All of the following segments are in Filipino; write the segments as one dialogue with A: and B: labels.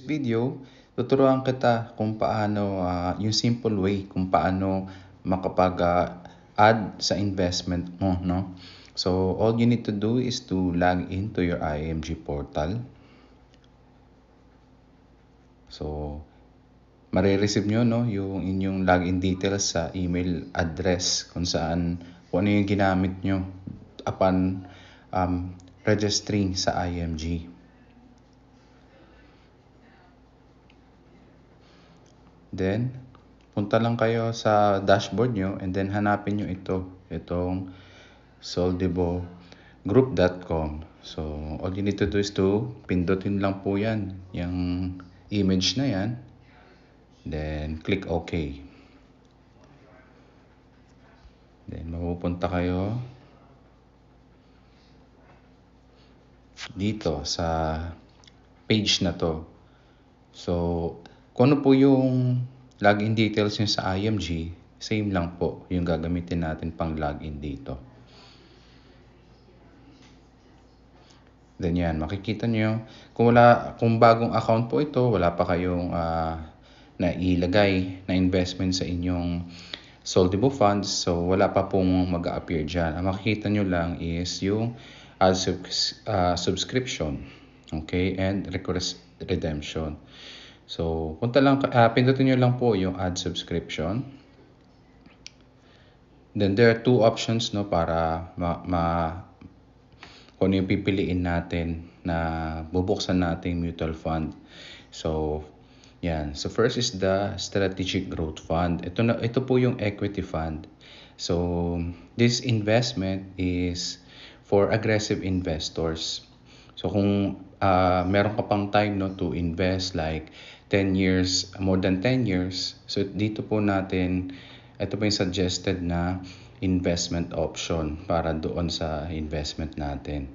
A: Video, tuturuan kita kung paano yung simple way kung paano makapag-add sa investment mo, no? So, all you need to do is to log into your IMG portal. So, marireceive nyo, no, yung inyong login details sa email address kung ano yung ginamit nyo upon registering sa IMG. Then, punta lang kayo sa dashboard nyo and then hanapin nyo itong soldibogroup.com. So, all you need to do is to pindutin lang po yan, yung image na yan. Then, click OK. Then, mapupunta kayo dito sa page na to. So, kung ano po yung login details nyo sa IMG, same lang po yung gagamitin natin pang login dito. Then yan, makikita nyo, kung bagong account po ito, wala pa kayong nailagay na investment sa inyong Soldibo funds, so wala pa pong mag-a-appear dyan. Ang makikita nyo lang is yung add subscription, okay, and request redemption. So, pindutin nyo lang po yung add subscription. Then there are two options, no, para kung ano yung pipiliin natin na bubuksan nating mutual fund. So, yan. So, first is the Strategic Growth Fund. Ito po yung equity fund. So, this investment is for aggressive investors. So, kung meron ka pang time, no, to invest like 10 years, more than 10 years. So, ito po yung suggested na investment option para doon sa investment natin.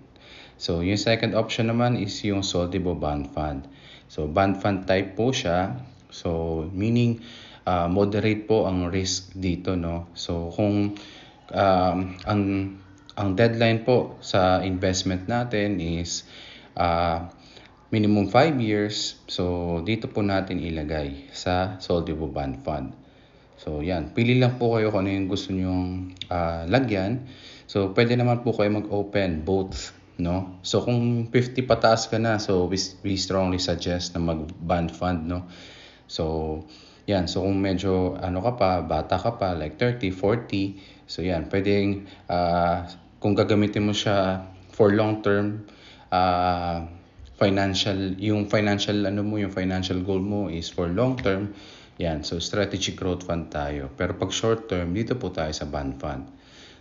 A: So, yung second option naman is yung Soldibo Bond Fund. So, bond fund type po siya. So, meaning moderate po ang risk dito, no? So, kung ang deadline po sa investment natin is minimum 5 years. So, dito po natin ilagay sa Soldibo Bond Fund. So, yan. Pili lang po kayo kung ano yung gusto nyong lagyan. So, pwede naman po kayo mag-open both, no? So, kung 50 pataas ka na, so we strongly suggest na mag-bond fund, no? So, yan. So, kung medyo bata ka pa, like 30, 40, so yan. Pwedeng, kung gagamitin mo siya for long term, yung financial goal mo is for long term, yan, so strategic growth fund tayo. Pero pag short term, dito po tayo sa bond fund.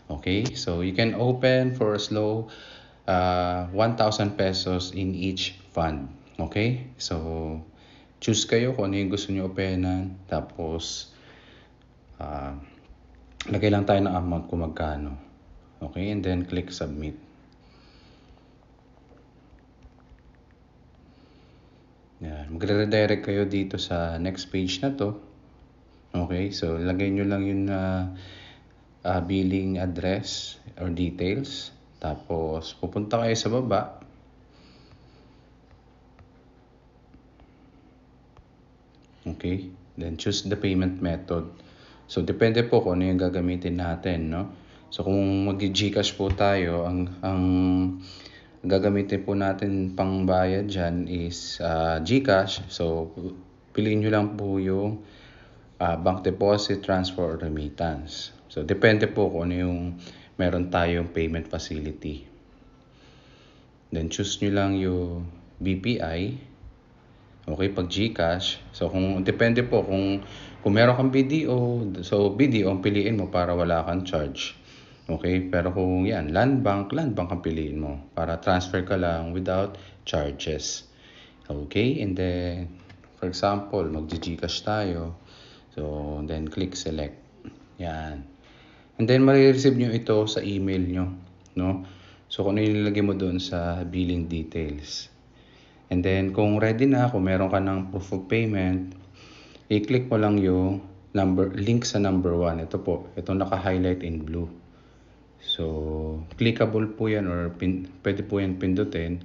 A: Okay, so you can open for as low 1,000 pesos in each fund. Okay, so choose kayo kung ano yung gusto nyo openan, tapos lagay lang tayo ng amount kung magkano. Okay, and then click submit. Yan. Magre-redirect kayo dito sa next page na to. Okay, so lagay nyo lang yung billing address or details. Tapos pupunta kayo sa baba. Okay, then choose the payment method. So depende po kung ano yung gagamitin natin, no? So kung mag-GCash po tayo, ang gagamitin po natin pang bayad dyan is GCash. So, piliin nyo lang po yung bank deposit, transfer, or remittance. So, depende po kung ano yung meron tayong payment facility. Then, choose nyo lang yung BPI. Okay, pag GCash. So, depende po kung meron kang BDO, so BDO ang piliin mo para wala kang charge. Okay, pero kung yan, land bank ang piliin mo para transfer ka lang without charges. Okay, and then, for example, mag-GCash tayo. So, then click select. Yan. And then, marireceive nyo ito sa email nyo. No? So, kung ano yung nilagay mo doon sa billing details. And then, kung ready na, kung meron ka ng proof of payment, i-click mo lang yung link sa number 1. Ito po, itong naka-highlight in blue. So, clickable po yan or pwede po yan pindutin.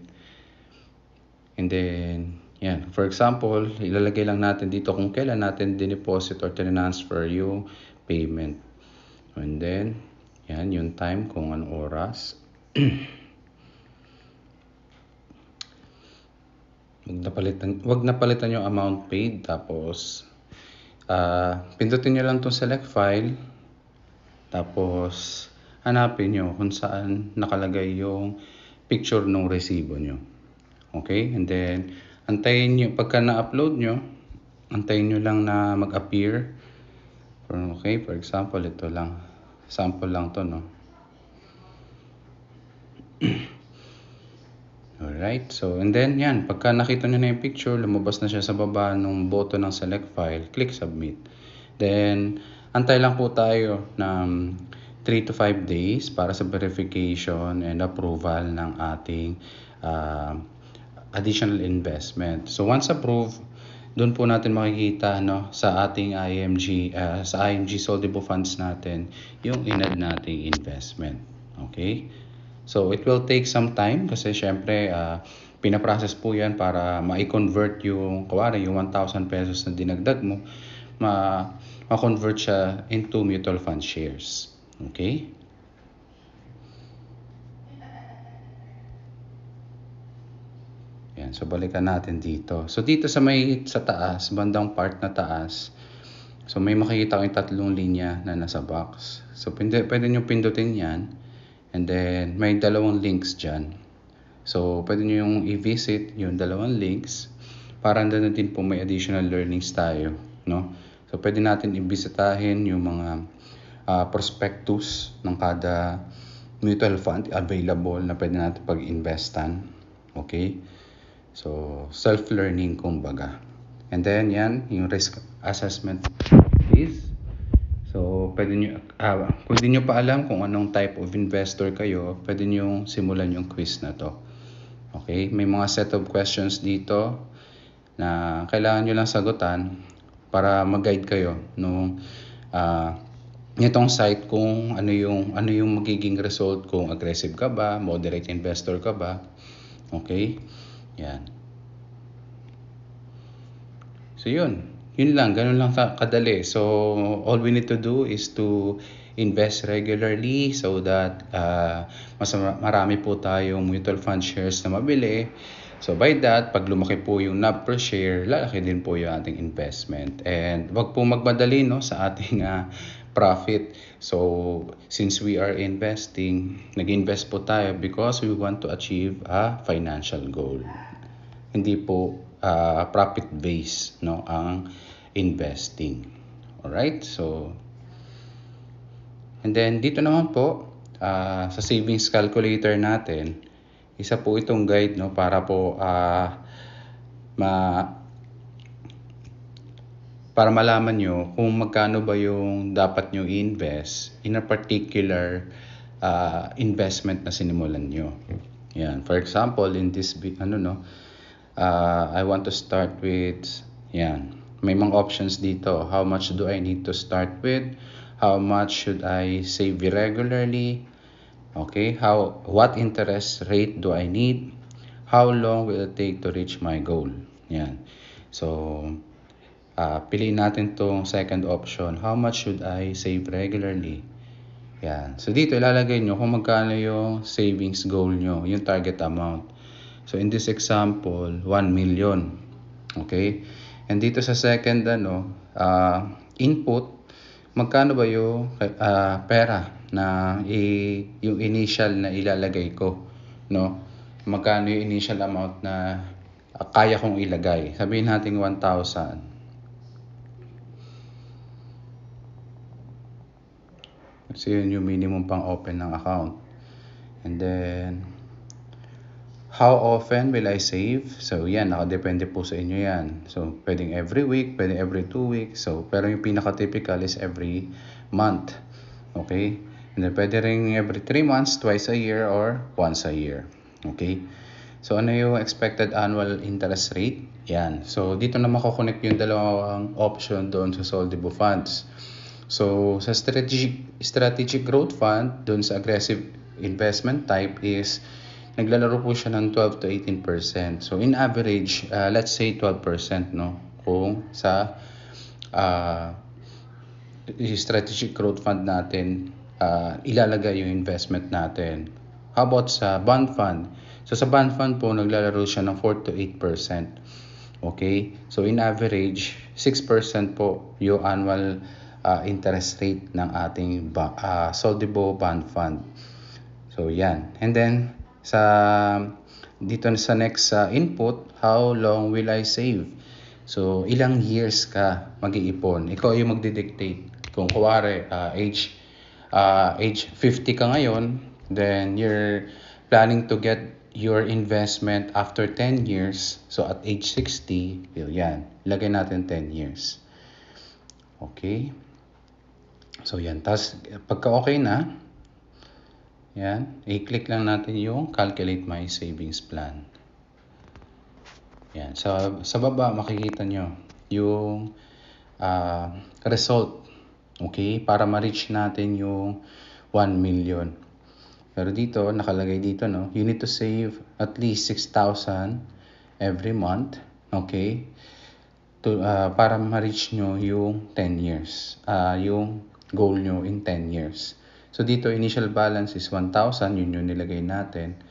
A: And then, Yan. For example, ilalagay lang natin dito kung kailan natin dineposit or transfer yung payment. And then, yan, yung time kung anong oras. Wag na palitan yung amount paid. Tapos, pindutin nyo lang itong select file. Tapos, hanapin nyo kung saan nakalagay yung picture ng resibo nyo. Okay? And then, antayin nyo, pagka na-upload nyo, antayin nyo lang na mag-appear. Okay? For example, ito lang. Sample lang to, no? Alright, so and then yan, pagka nakita nyo na yung picture, lumabas na siya sa baba ng button ng select file, click submit. Then, antay lang po tayo ng 3 to 5 days para sa verification and approval ng ating additional investment. So once approved, doon po natin makikita sa ating sa IMG Soldibo Funds natin yung inad nating investment. Okay? So it will take some time kasi syempre pinaprocess po yan para ma-convert yung 1,000 pesos na dinagdag mo, ma-convert siya into mutual fund shares. Okay? Yan, so balikan natin dito. So dito sa taas, bandang part na taas, so may makikita kayong 3 linya na nasa box. So pwede nyo pindutin yan. And then, may 2 links dyan. So, pwede nyo yung i-visit yung 2 links para na din po may additional learnings tayo. No? So, pwede natin i-visitahin yung mga prospectus ng kada mutual fund available na pwede natin pag-investan. Okay? So, self-learning kumbaga. And then, yan, yung risk assessment is so, pwede nyo, kung di nyo pa alam kung anong type of investor kayo, pwede nyo simulan yung quiz na to. Okay? May mga set of questions dito na kailangan nyo lang sagutan para mag-guide kayo nung nitong site kung ano yung magiging result, kung aggressive ka ba, moderate investor ka ba. Okay? Yan. So, yun lang, ganun lang kadali. So, all we need to do is to invest regularly so that marami po tayong mutual fund shares na mabili. So, by that, pag lumaki po yung NAV per share, lalaki din po yung ating investment. And wag po magmadali sa ating profit. So, since we are investing, nag-invest po tayo because we want to achieve a financial goal. Hindi po profit base ang investing. Alright, so and then dito naman po sa savings calculator natin, isa po itong guide para po para malaman nyo kung magkano ba yung dapat nyo i-invest in a particular investment na sinimulan nyo. Yan, for example, in this I want to start with, yan, may mga options dito. How much do I need to start with? How much should I save regularly? Okay, what interest rate do I need? How long will it take to reach my goal? Yan. So, piliin natin tong second option. How much should I save regularly? Yan. So, dito ilalagay nyo kung magkano yung savings goal nyo, yung target amount. So, in this example, 1 million. Okay? And dito sa second input, magkano ba yung pera na yung initial na ilalagay ko, no? Magkano yung initial amount na kaya kong ilagay? Sabihin natin 1,000. Kasi yun yung minimum pang open ng account. And then, how often will I save? So, yan, nakadepende po sa inyo yan. So, pwedeng every week, pwedeng every 2 weeks. So, pero yung pinaka-typical is every month. Okay? And then, pwede rin every 3 months, twice a year, or once a year. Okay? So, ano yung expected annual interest rate? Yan. So, dito na makakonect yung 2 option doon sa Soldibo Funds. So, sa strategic growth fund, doon sa aggressive investment type is naglalaro po siya ng 12 to 18%. So in average, let's say 12%, no? Kung sa strategic growth fund natin, ilalagay yung investment natin. How about sa bond fund? So sa bond fund po, naglalaro siya ng 4 to 8%. Okay? So in average, 6% po yung annual interest rate ng ating Soldibo bond fund. So yan. And then dito sa next input, how long will I save? So ilang years ka mag-iipon? Ikaw yung magdidictate. Kung kuwari age 50 ka ngayon, then you're planning to get your investment after 10 years. So at age 60, yan. Lagay natin 10 years. Okay? So yan. Tapos pagka okay na, yan, i-click lang natin yung calculate my savings plan. Yan. Sa baba makikita nyo yung result. Okay? Para ma-reach natin yung 1 million. Pero dito, nakalagay dito, no? You need to save at least 6,000 every month. Okay? Para ma-reach nyo yung 10 years. Yung goal nyo in 10 years. So dito, initial balance is 1,000. Yun yung nilagay natin.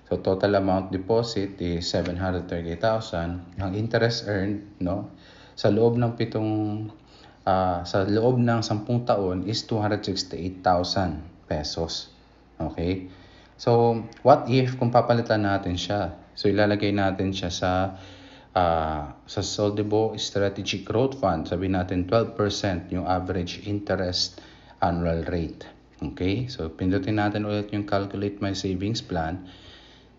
A: So total amount deposit is 730,000. Ang interest earned, no? Sa loob ng 10 taon is 268,000 pesos. Okay? So, what if kung papalitan natin siya? So, ilalagay natin siya sa Soldibo Strategic Growth Fund. Sabihin natin 12% yung average interest annual rate. Okay? So, pindutin natin ulit yung calculate my savings plan.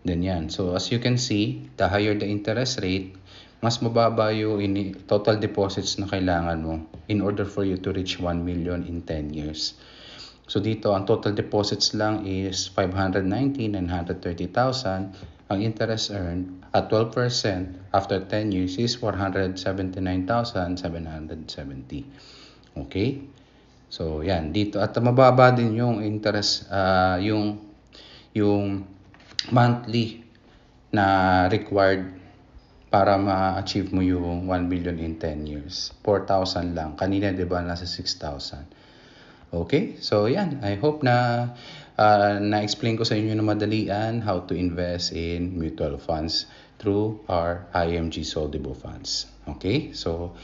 A: Then yan. So, as you can see, the higher the interest rate, mas mababa yung total deposits na kailangan mo in order for you to reach 1 million in 10 years. So dito, ang total deposits lang is 590,930,000. Ang interest earned at 12% after 10 years is 479,770. Okay? So yan, dito. At mababa din yung interest, yung monthly na required para ma-achieve mo yung 1 million in 10 years. 4,000 lang. Kanina, di ba, nasa 6,000. Okay? So, yan. I hope na na-explain ko sa inyo na madalian how to invest in mutual funds through our IMG Soldibo funds. Okay? So,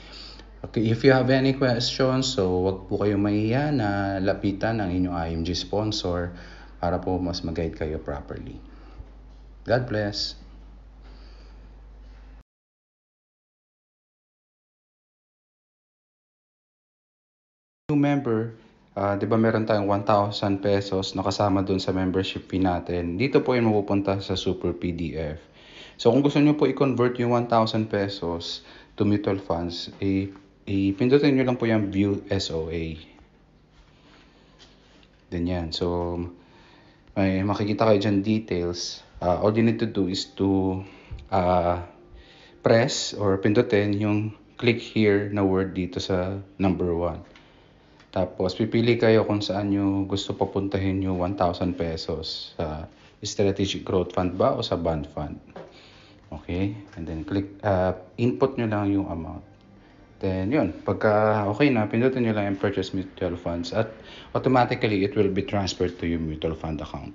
A: okay, if you have any questions, so wag po kayong mahiya na lapitan ang inyong IMG sponsor para po mas mag-guide kayo properly. God bless. New member, di ba meron tayong 1,000 pesos na kasama dun sa membership fee natin. Dito po yung mapupunta sa Super PDF. So kung gusto nyo po i-convert yung 1,000 pesos to mutual funds, ipindutin nyo lang po yung View SOA. Then yan. So may makikita kayo dyan details. All you need to do is to press or pindutin yung click here na word dito sa number 1. Tapos, pipili kayo kung saan nyo gusto papuntahin yung 1,000 pesos. Sa strategic growth fund ba o sa bond fund. Okay? And then, click, input nyo lang yung amount. Then, yun. Pagka okay na, pindutin nyo lang yung purchase mutual funds at automatically, it will be transferred to your mutual fund account.